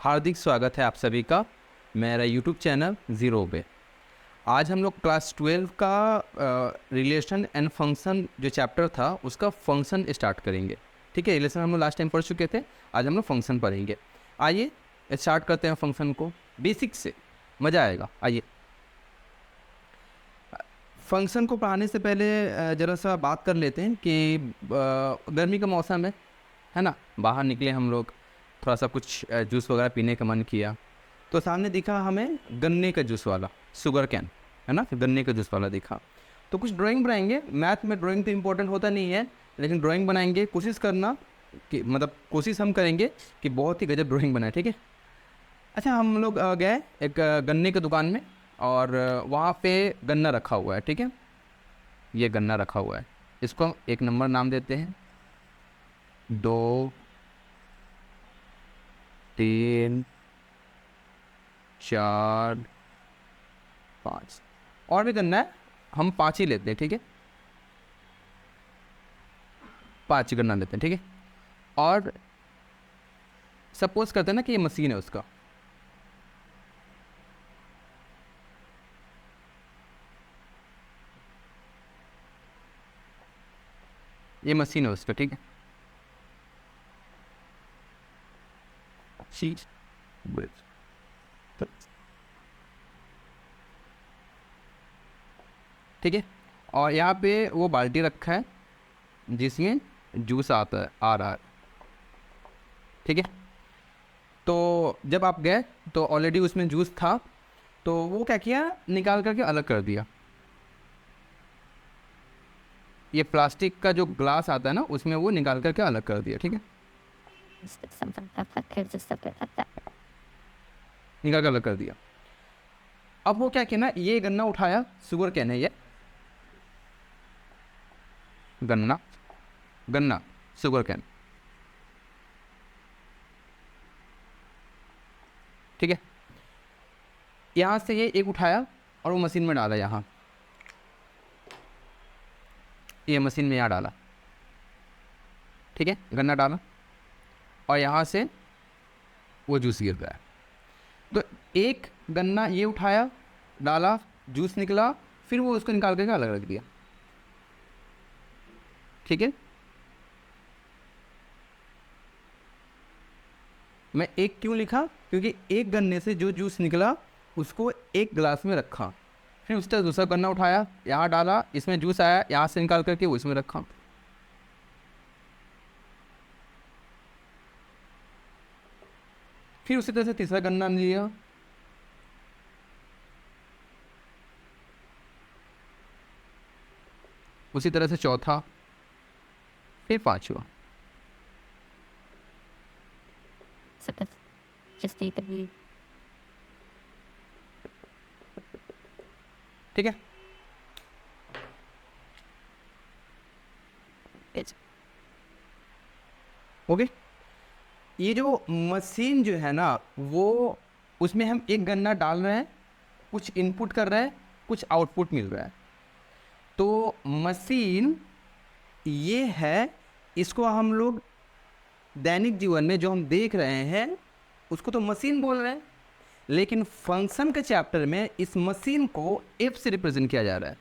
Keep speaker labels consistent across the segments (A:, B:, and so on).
A: हार्दिक स्वागत है आप सभी का मेरा यूट्यूब चैनल ज़ीरो पे। आज हम लोग क्लास 12 का रिलेशन एंड फंक्शन जो चैप्टर था उसका फंक्शन स्टार्ट करेंगे। ठीक है, रिलेशन हम लोग लास्ट टाइम पढ़ चुके थे, आज हम लोग फंक्शन पढ़ेंगे। आइए स्टार्ट करते हैं फंक्शन को बेसिक से, मज़ा आएगा। आइए फंक्शन को पढ़ाने से पहले ज़रा सा बात कर लेते हैं कि गर्मी का मौसम है ना, बाहर निकले हम लोग, थोड़ा सा कुछ जूस वगैरह पीने का मन किया तो सामने दिखा हमें गन्ने का जूस वाला, शुगर कैन है ना, गन्ने का जूस वाला दिखा। तो कुछ ड्राइंग बनाएंगे। मैथ में ड्राइंग तो इम्पोर्टेंट होता नहीं है, लेकिन ड्राइंग बनाएंगे, कोशिश करना कि मतलब कोशिश हम करेंगे कि बहुत ही गजब ड्राइंग बनाए। ठीक है। अच्छा, हम लोग गए एक गन्ने की दुकान में और वहाँ पे गन्ना रखा हुआ है। ठीक है, ये गन्ना रखा हुआ है, इसको हम एक नंबर नाम देते हैं, 2 3 4 5 और भी गन्ना है, हम 5 ही लेते हैं। ठीक है, 5 गन्ना लेते हैं। ठीक है, और सपोज करते हैं ना कि ये मशीन है उसका, ये मशीन है उसका। ठीक है, शीट ठीक है, और यहाँ पे वो बाल्टी रखा है जिसमें जूस आता है, आ रहा है। ठीक है, तो जब आप गए तो ऑलरेडी उसमें जूस था, तो वो क्या किया, निकाल करके अलग कर दिया। ये प्लास्टिक का जो ग्लास आता है ना, उसमें वो निकाल करके अलग कर दिया। ठीक है, निकाल कर अलग कर दिया। अब वो क्या किया ना, ये गन्ना उठाया, शुगर कैन है ये, गन्ना गन्ना शुगर कैन। ठीक है, यहाँ से ये एक उठाया और वो मशीन में डाला, यहाँ ये मशीन में यहाँ डाला। ठीक है, गन्ना डाला और यहाँ से वो जूस गिर रहा है। तो एक गन्ना ये उठाया, डाला, जूस निकला, फिर वो उसको निकाल करके अलग रख दिया। ठीक है, मैं एक क्यों लिखा, क्योंकि एक गन्ने से जो जूस निकला उसको एक गिलास में रखा, फिर उसका दूसरा गन्ना उठाया, यहाँ डाला, इसमें जूस आया, यहाँ से निकाल करके वो इसमें रखा। फिर उसी तरह से तीसरा गन्ना लिया, उसी तरह से चौथा, फिर पांचवा। ठीक है, ओके। ये जो मशीन जो है ना, वो उसमें हम एक गन्ना डाल रहे हैं, कुछ इनपुट कर रहे हैं, कुछ आउटपुट मिल रहा है। तो मशीन ये है, इसको हम लोग दैनिक जीवन में जो हम देख रहे हैं उसको तो मशीन बोल रहे हैं, लेकिन फंक्शन के चैप्टर में इस मशीन को एफ से रिप्रेजेंट किया जा रहा है।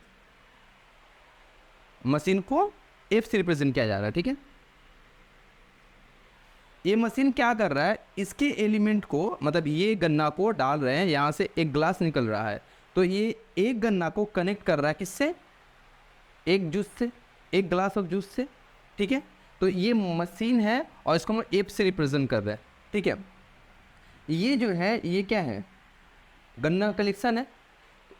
A: मशीन को एफ से रिप्रेजेंट किया जा रहा है। ठीक है, ये मशीन क्या कर रहा है, इसके एलिमेंट को, मतलब ये गन्ना को डाल रहे हैं, यहाँ से एक ग्लास निकल रहा है, तो ये एक गन्ना को कनेक्ट कर रहा है किससे, एक जूस से, एक ग्लास ऑफ जूस से। ठीक है, तो ये मशीन है और इसको हम एफ से रिप्रेजेंट कर रहे हैं। ठीक है, ये जो है ये क्या है, गन्ना कलेक्शन है,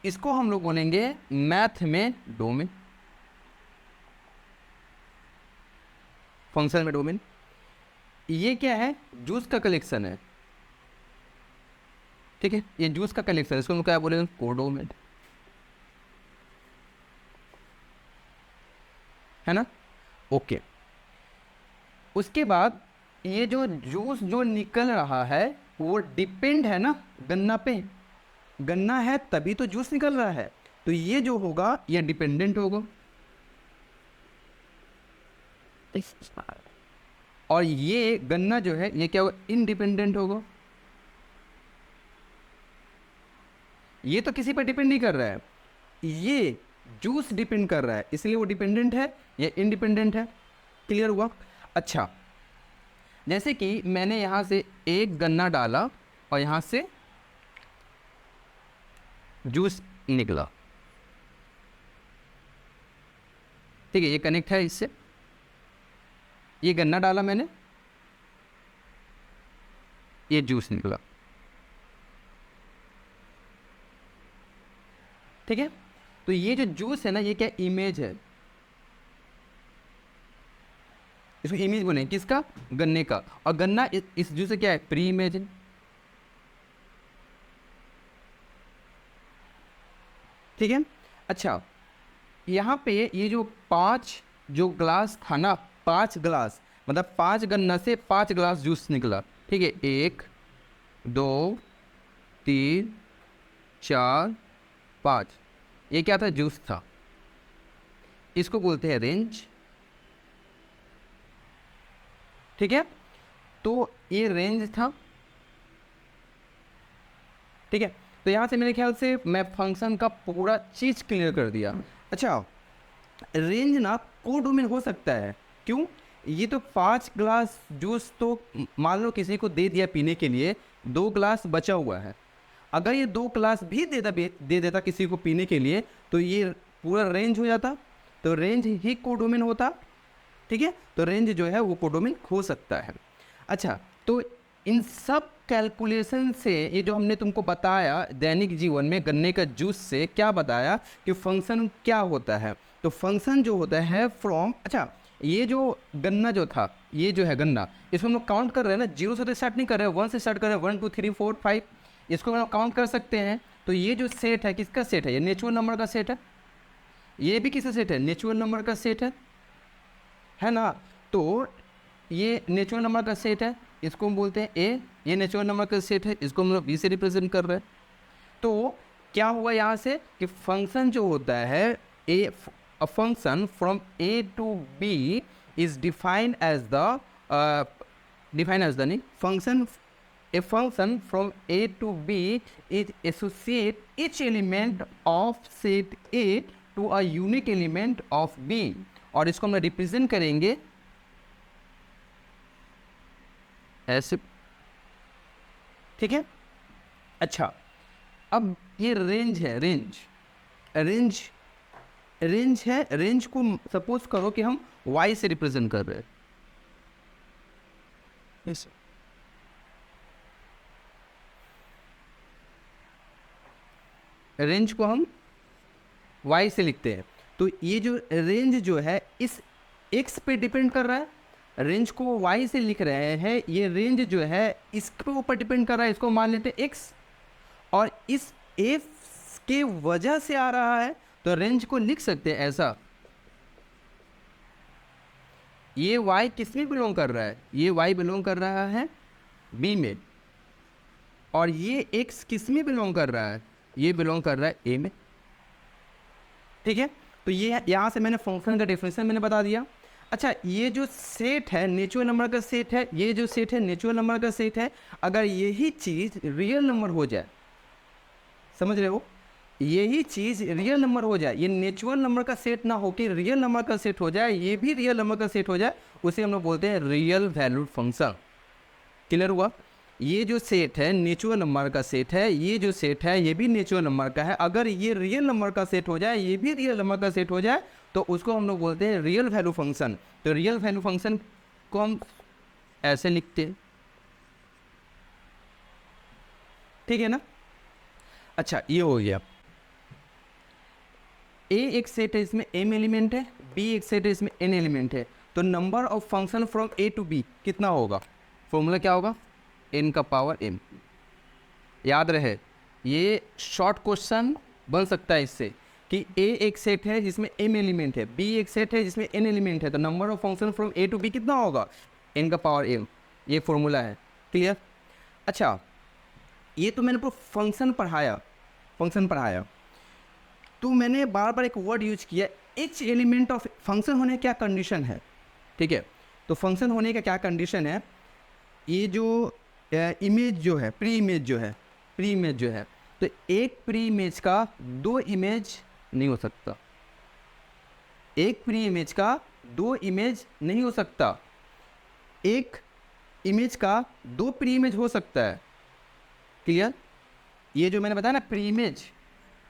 A: इसको हम लोग बोलेंगे मैथ में डोमेन, फंक्शन में डोमेन। ये क्या है, जूस का कलेक्शन है। ठीक है, ये जूस का कलेक्शन है, इसको हम क्या बोलेंगे, कोडोमेन, है ना। ओके, उसके बाद ये जो जूस जो निकल रहा है वो डिपेंड है ना गन्ना पे, गन्ना है तभी तो जूस निकल रहा है, तो ये जो होगा ये डिपेंडेंट होगा, और ये गन्ना जो है ये क्या होगा, इंडिपेंडेंट होगा। ये तो किसी पर डिपेंड नहीं कर रहा है, ये जूस डिपेंड कर रहा है, इसलिए वो डिपेंडेंट है, ये इंडिपेंडेंट है। क्लियर हुआ? अच्छा, जैसे कि मैंने यहाँ से एक गन्ना डाला और यहाँ से जूस निकला, ठीक है, ये कनेक्ट है इससे। ये गन्ना डाला मैंने, ये जूस निकला, ठीक है। तो ये जो जूस है ना, ये क्या इमेज है, इसको इमेज बोले किसका, गन्ने का। और गन्ना इस जूस से क्या है, प्री इमेज है, ठीक है। अच्छा, यहाँ पे ये जो 5 जो ग्लास था ना, 5 ग्लास मतलब 5 गन्ना से 5 ग्लास जूस निकला, ठीक है। 1 2 3 4 5, ये क्या था, जूस था। इसको बोलते हैं रेंज, ठीक है। तो ये रेंज था, ठीक है। तो यहाँ से मेरे ख्याल से मैं फंक्शन का पूरा चीज़ क्लियर कर दिया। अच्छा, रेंज ना कोडोमेन हो सकता है, क्यों? ये तो 5 ग्लास जूस तो मान लो किसी को दे दिया पीने के लिए, 2 ग्लास बचा हुआ है, अगर ये 2 ग्लास भी दे देता किसी को पीने के लिए, तो ये पूरा रेंज हो जाता, तो रेंज ही कोडोमेन होता, ठीक है। तो रेंज जो है वो कोडोमेन हो सकता है। अच्छा, तो इन सब कैलकुलेशन से ये जो हमने तुमको बताया दैनिक जीवन में गन्ने का जूस से क्या बताया कि फंक्शन क्या होता है। तो फंक्शन जो होता है फ्रॉम, अच्छा ये जो गन्ना जो था, ये जो है गन्ना, इसको हम लोग काउंट कर रहे हैं ना, 0 से तो स्टार्ट नहीं कर रहे हैं, 1 से स्टार्ट कर रहे हैं, 1 2 3 4 5, इसको हम लोग काउंट कर सकते हैं। तो ये जो सेट है किसका सेट है, ये नेचुरल नंबर का सेट है, ये भी किसका सेट है, नेचुरल नंबर का सेट है ना। तो ये नेचुरल नंबर का सेट है, इसको हम बोलते हैं ए, ये नेचुरल नंबर का सेट है, इसको हम लोग बी से रिप्रेजेंट कर रहे हैं। तो क्या हुआ यहाँ से कि फंक्शन जो होता है a function from a to b is defined as the function, a function from a to b is associate each element of set a to a unique element of b, और इसको हम represent करेंगे ऐसे, ठीक है। अच्छा, अब ये रेंज है, रेंज है, रेंज को सपोज करो कि हम y से रिप्रेजेंट कर रहे हैं, yes, रेंज को हम y से लिखते हैं। तो ये जो रेंज जो है इस x पे डिपेंड कर रहा है, रेंज को y से लिख रहे हैं, ये रेंज जो है इसके ऊपर डिपेंड कर रहा है, इसको मान लेते हैं x, और इस f के वजह से आ रहा है, तो रेंज को लिख सकते हैं ऐसा, ये y किस में बिलोंग कर रहा है, ये y बिलोंग कर रहा है b में, और ये x किस में बिलोंग कर रहा है, ये बिलोंग कर रहा है a में, ठीक है। तो ये यहाँ से मैंने फंक्शन का डेफिनेशन मैंने बता दिया। अच्छा, ये जो सेट है नेचुरल नंबर का सेट है, ये जो सेट है नेचुरल नंबर का सेट है, अगर यही चीज़ रियल नंबर हो जाए, समझ रहे हो, यही चीज़ रियल नंबर हो जाए, ये नेचुरल नंबर का सेट ना हो कि रियल नंबर का सेट हो जाए, ये भी रियल नंबर का सेट हो जाए, उसे हम लोग बोलते हैं रियल वैल्यूड फंक्शन। क्लियर हुआ? ये जो सेट है नेचुरल नंबर का सेट है, ये जो सेट है ये भी नेचुरल नंबर का है, अगर ये रियल नंबर का सेट हो जाए, ये भी रियल नंबर का सेट हो जाए, तो उसको हम लोग बोलते हैं रियल वैल्यू फंक्शन। तो रियल वैल्यू फंक्शन को हम ऐसे लिखते हैं, ठीक है ना। अच्छा, ये हो गया, ए एक सेट है, इसमें m एलिमेंट है, b एक सेट है, इसमें n एलिमेंट है, तो number of function from a to b कितना होगा, फॉर्मूला क्या होगा, n का पावर m। याद रहे, ये शॉर्ट क्वेश्चन बन सकता है इससे कि a एक सेट है जिसमें m एलिमेंट है, b एक सेट है जिसमें n एलिमेंट है, तो number of function from a to b कितना होगा, n का पावर m, ये फॉर्मूला है। क्लियर? अच्छा, ये तो मैंने पूरा फंक्शन पढ़ाया, तो मैंने बार बार एक वर्ड यूज किया, एच एलिमेंट ऑफ फंक्शन होने क्या कंडीशन है, ठीक है। तो फंक्शन होने का क्या कंडीशन है, ये जो इमेज जो है, प्री इमेज जो है, तो एक प्री इमेज का दो इमेज नहीं हो सकता, एक प्री इमेज का दो इमेज नहीं हो सकता, एक इमेज का दो प्री इमेज हो सकता है। क्लियर? ये जो मैंने बताया ना प्री इमेज,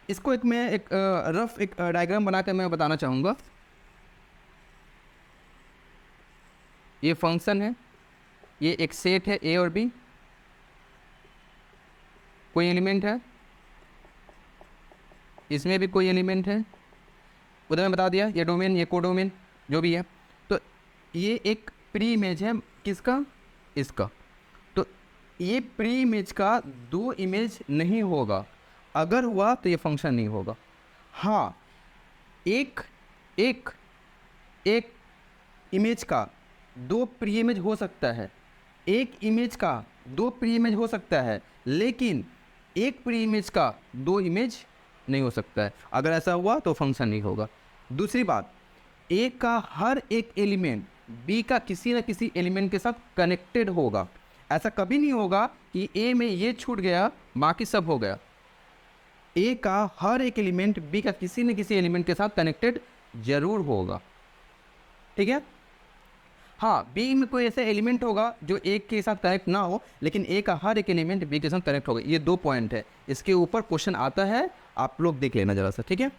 A: इसको मैं एक रफ एक डायग्राम बना कर मैं बताना चाहूँगा। ये फंक्शन है, ये एक सेट है ए और बी, कोई एलिमेंट है, इसमें भी कोई एलिमेंट है, उधर मैं बता दिया ये डोमेन, ये कोडोमेन जो भी है। तो ये एक प्री इमेज है किसका? इसका। तो ये प्री इमेज का दो इमेज नहीं होगा, अगर हुआ तो ये फंक्शन नहीं होगा। हाँ, एक एक एक इमेज का दो प्री इमेज हो सकता है, एक इमेज का दो प्री इमेज हो सकता है, लेकिन एक प्री इमेज का दो इमेज नहीं हो सकता है। अगर ऐसा हुआ तो फंक्शन नहीं होगा। दूसरी बात, ए का हर एक एलिमेंट बी का किसी न किसी एलिमेंट के साथ कनेक्टेड होगा। ऐसा कभी नहीं होगा कि ए में ये छूट गया बाकी सब हो गया। ए का हर एक एलिमेंट बी का किसी न किसी एलिमेंट के साथ कनेक्टेड जरूर होगा। ठीक है? हाँ, बी में कोई ऐसा एलिमेंट होगा जो ए के साथ कनेक्ट ना हो, लेकिन ए का हर एक एलिमेंट बी के साथ कनेक्ट होगा। ये दो पॉइंट है, इसके ऊपर क्वेश्चन आता है, आप लोग देख लेना जरा सा। ठीक है?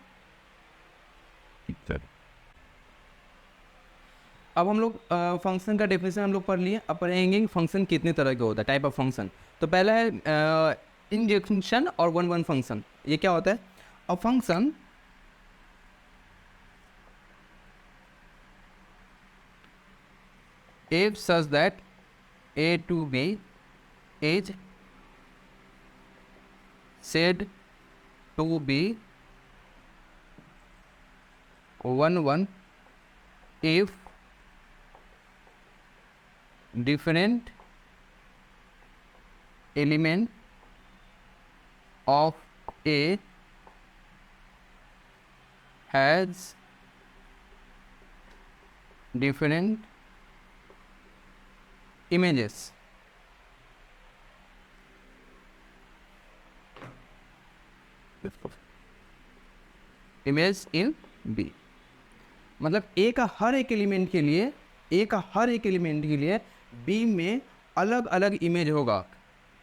A: अब हम लोग फंक्शन का डेफिनेशन हम लोग पढ़ लिए। अब पढ़ेंगे फंक्शन कितने तरह का होता है, टाइप ऑफ फंक्शन। तो पहला है इंजेक्शन और वन वन फंक्शन। ये क्या होता है? A function if such that a to b is said to be 1 1 if different element of a has different images. Image in B, मतलब ए का हर एक एलिमेंट के लिए, ए का हर एक एलिमेंट के लिए बी में अलग अलग इमेज होगा।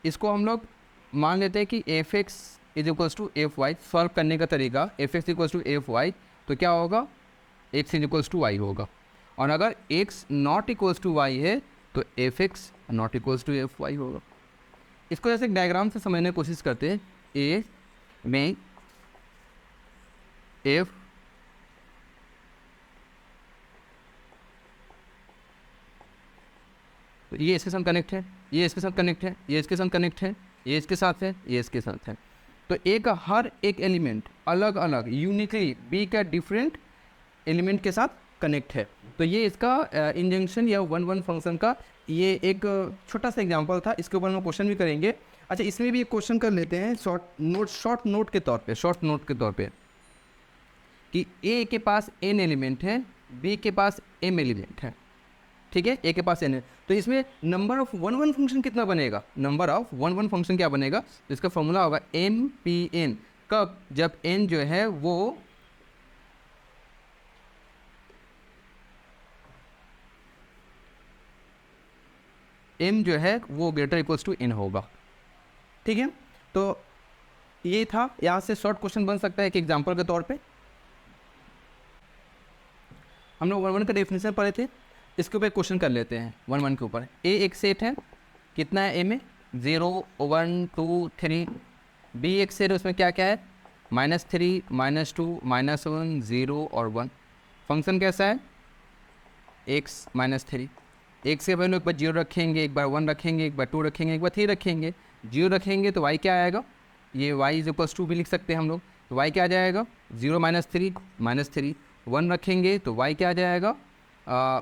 A: इसको हम लोग मान लेते हैं कि f x is equals to f y. Solve करने का तरीका, f x equals to f y, तो क्या होगा? X is equals to y होगा। और अगर x not equals to y है तो f x not equals to f y होगा। इसको जैसे एक डायग्राम से समझने की कोशिश करते हैं। ए में एफ तो ये इसके साथ कनेक्ट है, ये इसके साथ कनेक्ट है, ये इसके साथ कनेक्ट है, ये इसके साथ है, ये इसके साथ है। तो ए का हर एक एलिमेंट अलग अलग यूनिकली बी का डिफरेंट एलिमेंट के साथ कनेक्ट है। तो ये इसका इंजंक्शन या वन वन फंक्शन का ये एक छोटा सा एग्जांपल था। इसके ऊपर हम क्वेश्चन भी करेंगे। अच्छा, इसमें भी एक क्वेश्चन कर लेते हैं शॉर्ट नोट के तौर पे कि ए के पास एन एलिमेंट है, बी के पास एम एलिमेंट है। ठीक है, ए के पास एन है, तो इसमें number of one one function कितना बनेगा? Number of one one function क्या बनेगा? तो इसका फॉर्मूला होगा एम पी एन। कब? जब एन जो है वो m जो है वो ग्रेटर इक्वल्स टू n होगा। ठीक है, तो ये था। यहाँ से शॉर्ट क्वेश्चन बन सकता है एक एग्जांपल के तौर पे। हम लोग वन वन का डेफिनेशन पढ़े थे, इसके ऊपर क्वेश्चन कर लेते हैं। वन वन के ऊपर ए एक सेट है, कितना है ए में? 0 1 2 3। बी एक सेट है, उसमें क्या क्या है? -3 -2 -1 0 और 1। फंक्शन कैसा है? x -3। एक से वैल्यू एक बार 0 रखेंगे, एक बार 1 रखेंगे, एक बार 2 रखेंगे, एक बार 3 रखेंगे। 0 रखेंगे तो y क्या आएगा? ये y इज इक्वल्स टू भी लिख सकते हैं हम लोग। तो y क्या आ जाएगा? 0 -3 -3। 1 रखेंगे तो y क्या आ जाएगा?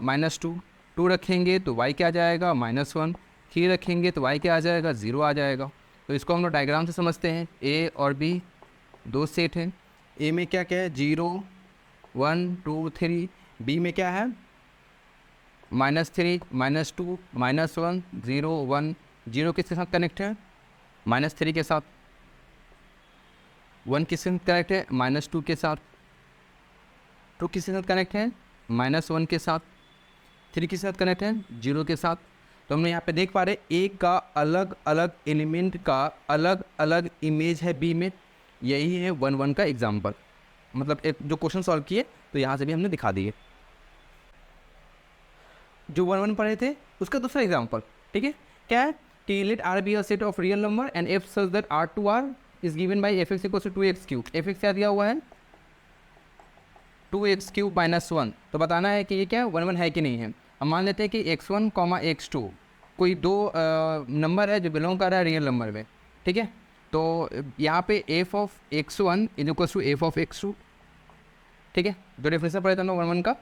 A: -2। 2 रखेंगे तो y क्या आ जाएगा? -1। 3 रखेंगे तो y क्या आ जाएगा? 0 आ जाएगा। तो इसको हम लोग डायग्राम से समझते हैं। a और b दो सेट हैं। a में क्या क्या है? 0 1 2 3। b में क्या है? -3 -2 -1 0 1। 0 किसके साथ कनेक्ट है? -3 के साथ। 1 किसके साथ कनेक्ट है, -2 के साथ, 2 किसके साथ कनेक्ट है, -1 के साथ, 3 किसके साथ कनेक्ट है, 0 के साथ। तो हमने यहाँ पे देख पा रहे ए का अलग अलग एलिमेंट का अलग अलग इमेज है बी में। यही है 1-1 का एग्जाम्पल, मतलब एक जो क्वेश्चन सॉल्व किए तो यहाँ से भी हमने दिखा दिए। जो 1-1 पढ़े थे उसका दूसरा एग्जाम्पल, ठीक है, क्या है कि let R be a set of real number and f such that R to R is given by f x equal to 2x³ f x क्या दिया हुआ है 2x³ -1। तो बताना है कि ये क्या 1-1 है कि नहीं है। हम मान लेते हैं कि x1, x2 कोई दो नंबर है जो बिलोंग कर रहा है रियल नंबर में, ठीक है। तो यहाँ पे f of x1 is equal to f of x2, ठीक है। जो डेफिनेशन पढ़े थे हम लोग 1-1 का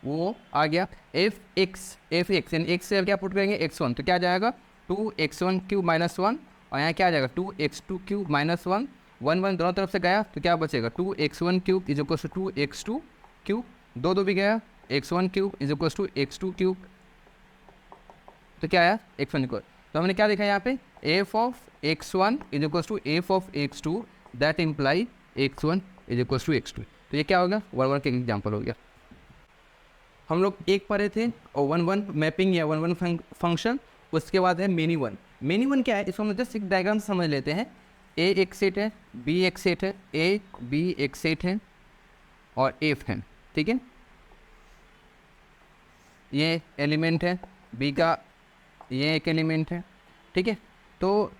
A: वो आ गया। एफ एक्स यानी एक्स से क्या पुट करेंगे x1, तो क्या आ जाएगा 2x1³ -1 और यहाँ क्या आ जाएगा 2x2³ -1, 1-1 दोनों तरफ से गया तो क्या बचेगा 2x1³ is equal to 2x2³, 2 भी गया, x1³ is equal to x2³, तो क्या आया x1 इक्वल। तो हमने क्या देखा यहाँ पे f of x1 is equal to f of x2 that imply x1 is equal to x2। तो ये क्या होगा 1-1 का एग्जाम्पल हो गया। हम लोग एक पढ़े थे और 1-1 मैपिंग या 1-1 फंक्शन, उसके बाद है मेनी वन। मेनी वन क्या है इसको हम जस्ट एक डायग्राम समझ लेते हैं। ए एक सेट है, बी एक सेट है, ए बी एक सेट है और एफ है, ठीक है। ये एलिमेंट है बी का, ये एक एलिमेंट है, ठीक है। तो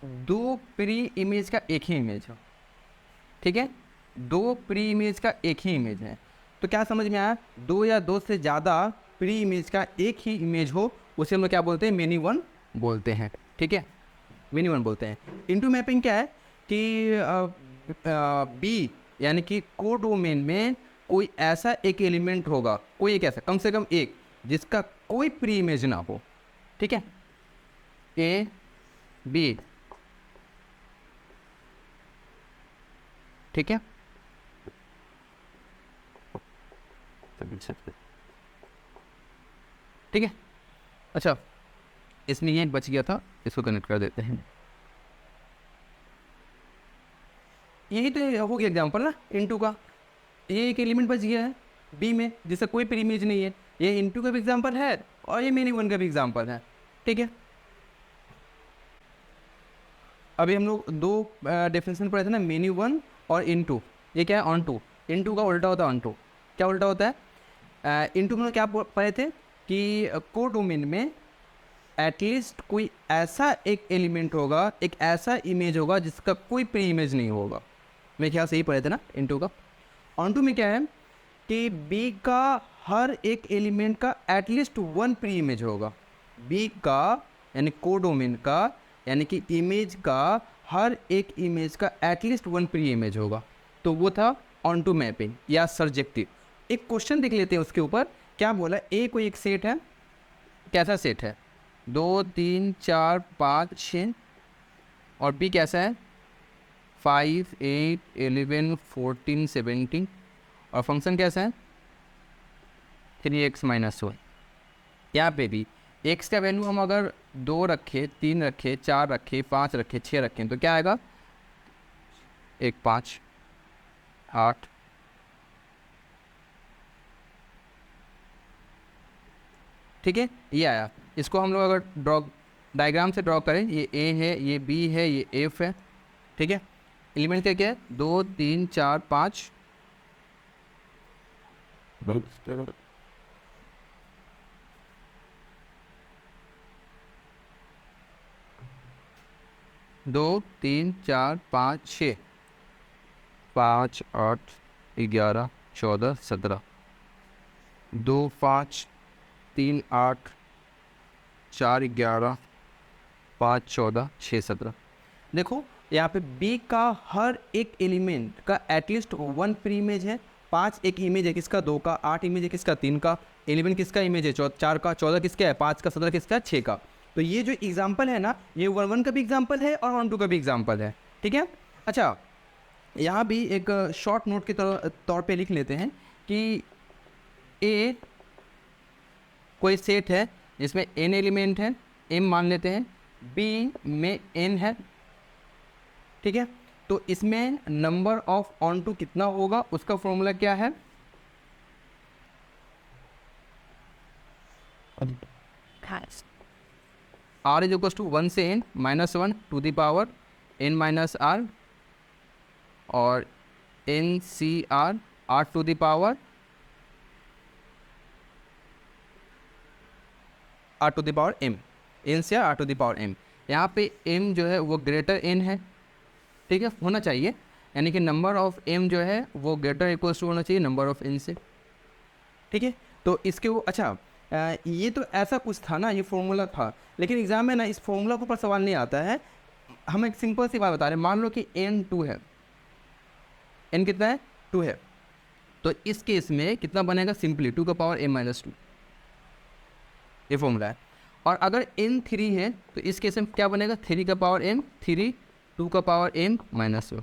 A: दो प्री इमेज का एक ही इमेज हो, ठीक है, दो प्री इमेज का एक ही इमेज है। तो क्या समझ में आया, दो या दो से ज़्यादा प्री इमेज का एक ही इमेज हो उसे हम लोग क्या बोलते हैं मेनी वन बोलते हैं, ठीक है, मेनी वन बोलते हैं। इनटू मैपिंग क्या है कि बी यानी कि कोडोमेन में कोई ऐसा एक एलिमेंट होगा, कोई एक ऐसा कम से कम एक जिसका कोई प्री इमेज ना हो, ठीक है, ए बी, ठीक है। ठीक है, अच्छा इसमें ये बच गया था, इसको कनेक्ट कर देते हैं। यही तो हो गया एग्जाम्पल ना इनटू का, ये एक एलिमेंट बच गया है बी में जिसका कोई प्री इमेज नहीं है। ये इनटू का भी एग्जाम्पल है और ये मेनी वन का भी एग्जाम्पल है, ठीक है। अभी हम लोग दो डेफिनेशन पढ़े थे ना, मेनी वन और इनटू। ये क्या है ऑन टू, इनटू का उल्टा होता है ऑन टू। क्या उल्टा होता है इनटू में क्या पढ़े थे कि कोडोमेन में एटलीस्ट कोई ऐसा एक एलिमेंट होगा, एक ऐसा इमेज होगा जिसका कोई प्री इमेज नहीं होगा। मेरे ख्याल से ही पढ़े थे ना इनटू का। ऑन टू में क्या है कि बी का हर एक एलिमेंट का एटलीस्ट वन प्री इमेज होगा। बी का यानी कोडोमेन का यानी कि इमेज का हर एक इमेज का एटलीस्ट वन प्री इमेज होगा। तो वो था ऑन टू मैपिंग या सर्जेक्टिव। एक क्वेश्चन देख लेते हैं उसके ऊपर क्या बोला। ए कोई एक सेट है, कैसा सेट है 2 3 4 5 6 और बी कैसा है 5 8 11 14 17 और फंक्शन कैसा है 3x - 1। यहाँ पे भी x का वैल्यू हम अगर 2 रखें 3 रखें 4 रखें 5 रखें 6 रखें तो क्या आएगा 1 5 8 ठीक है, ये आया। इसको हम लोग अगर ड्रॉ डायग्राम से ड्रॉ करें, ये ए है, ये बी है, ये एफ है, ठीक है। एलिमेंट क्या क्या है 2 3 4 5 2 3 4 5 6 5 8 11 14 17 2 5 3 8 4 11 5 14 6 17। देखो यहाँ पे बी का हर एक एलिमेंट का एटलीस्ट वन प्री इमेज है। 5 एक इमेज है किसका 2 का, 8 इमेज है किसका 3 का, 11 किसका इमेज है 4 का, 14 किसका है 5 का, 17 किसका 6 का। तो ये जो एग्जाम्पल है ना ये 1-1 का भी एग्जाम्पल है और 1-2 का भी एग्जाम्पल है, ठीक है। अच्छा यहाँ भी एक शॉर्ट नोट के तौर पे लिख लेते हैं कि ए कोई सेट है जिसमें n एलिमेंट है, m मान लेते हैं, b में n है, ठीक है। तो इसमें नंबर ऑफ ऑन टू कितना होगा, उसका फॉर्मूला क्या है, r इज इक्वल टू 1 से n -1 to the power n minus R, और n C R r to the power r to the power m, n से r to the power m। यहाँ पे m जो है वो ग्रेटर n है, ठीक है, होना चाहिए, यानी कि नंबर ऑफ m जो है वो ग्रेटर इक्वल्स टू होना चाहिए नंबर ऑफ n से, ठीक है। तो इसके वो अच्छा ये तो ऐसा कुछ था ना, ये फॉर्मूला था, लेकिन एग्जाम में ना इस फॉर्मूला के ऊपर सवाल नहीं आता है। हम एक सिंपल सी बात बता रहे हैं, मान लो कि n 2 है, n कितना है 2 है, तो इस केस में कितना बनेगा, सिंपली 2 का पावर m माइनस 2, ये फॉर्मूला है। और अगर n 3 है तो इस केस में क्या बनेगा, 3 का पावर m 3, 2 का पावर m माइनस 2।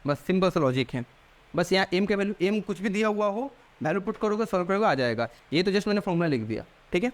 A: बस सिंपल सा लॉजिक है, बस यहाँ m का वैल्यू, m कुछ भी दिया हुआ हो, वैल्यू पुट करोगे, सॉल्व करोगे, आ जाएगा। ये तो जस्ट मैंने फॉर्मूला लिख दिया, ठीक है।